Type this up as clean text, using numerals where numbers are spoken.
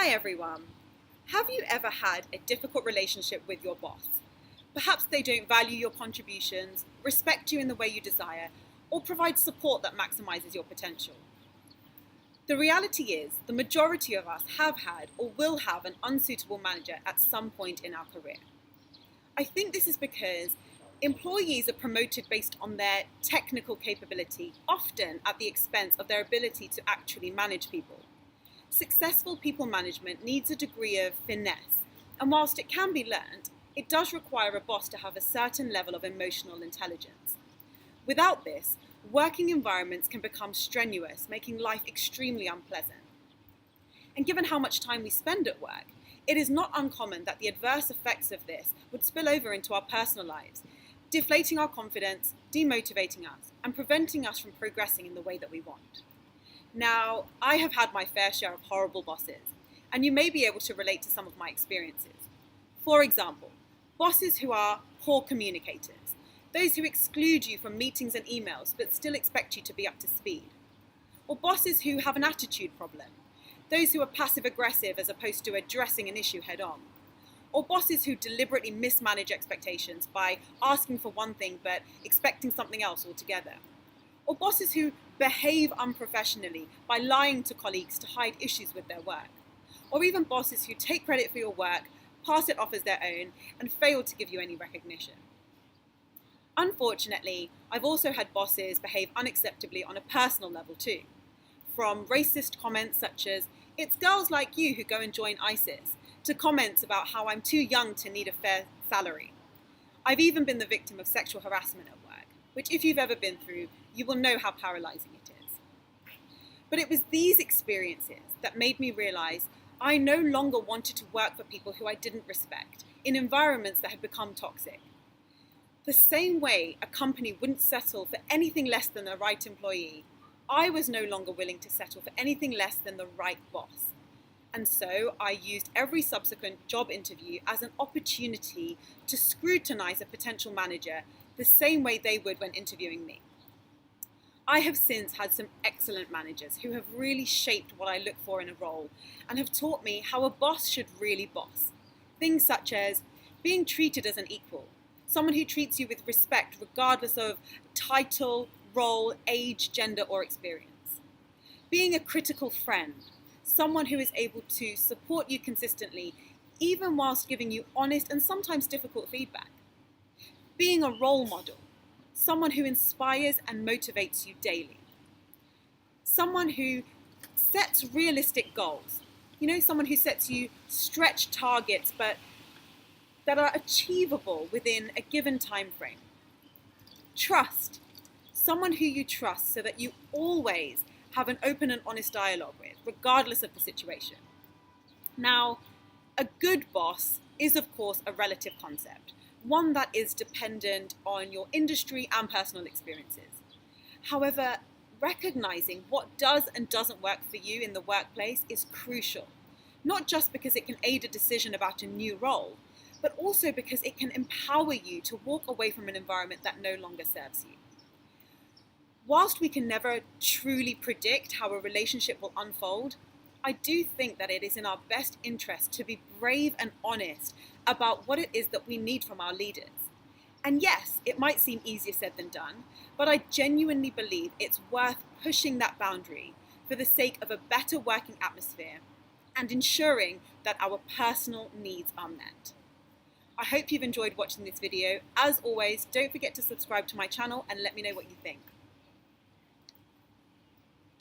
Hi everyone. Have you ever had a difficult relationship with your boss? Perhaps they don't value your contributions, respect you in the way you desire, or provide support that maximizes your potential. The reality is, the majority of us have had or will have an unsuitable manager at some point in our career. I think this is because employees are promoted based on their technical capability, often at the expense of their ability to actually manage people. Successful people management needs a degree of finesse, and whilst it can be learned, it does require a boss to have a certain level of emotional intelligence. Without this, working environments can become strenuous, making life extremely unpleasant. And given how much time we spend at work, it is not uncommon that the adverse effects of this would spill over into our personal lives, deflating our confidence, demotivating us, and preventing us from progressing in the way that we want. Now, I have had my fair share of horrible bosses, and you may be able to relate to some of my experiences. For example, bosses who are poor communicators, those who exclude you from meetings and emails but still expect you to be up to speed. Or bosses who have an attitude problem, those who are passive-aggressive as opposed to addressing an issue head-on. Or bosses who deliberately mismanage expectations by asking for one thing but expecting something else altogether. Or bosses who behave unprofessionally by lying to colleagues to hide issues with their work. Or even bosses who take credit for your work, pass it off as their own, and fail to give you any recognition. Unfortunately, I've also had bosses behave unacceptably on a personal level too. From racist comments such as, "It's girls like you who go and join ISIS," to comments about how I'm too young to need a fair salary. I've even been the victim of sexual harassment at work, which if you've ever been through, you will know how paralyzing it is. But it was these experiences that made me realize I no longer wanted to work for people who I didn't respect, in environments that had become toxic. The same way a company wouldn't settle for anything less than the right employee, I was no longer willing to settle for anything less than the right boss. And so I used every subsequent job interview as an opportunity to scrutinize a potential manager the same way they would when interviewing me. I have since had some excellent managers who have really shaped what I look for in a role and have taught me how a boss should really boss. Things such as being treated as an equal, someone who treats you with respect regardless of title, role, age, gender, or experience. Being a critical friend, someone who is able to support you consistently even whilst giving you honest and sometimes difficult feedback. Being a role model, someone who inspires and motivates you daily. Someone who sets realistic goals. Someone who sets you stretch targets but that are achievable within a given time frame. Trust, someone who you trust so that you always have an open and honest dialogue with, regardless of the situation. Now, a good boss is of course a relative concept, one that is dependent on your industry and personal experiences. However, recognizing what does and doesn't work for you in the workplace is crucial, not just because it can aid a decision about a new role, but also because it can empower you to walk away from an environment that no longer serves you. Whilst we can never truly predict how a relationship will unfold, I do think that it is in our best interest to be brave and honest about what it is that we need from our leaders. And yes, it might seem easier said than done, but I genuinely believe it's worth pushing that boundary for the sake of a better working atmosphere and ensuring that our personal needs are met. I hope you've enjoyed watching this video. As always, don't forget to subscribe to my channel and let me know what you think.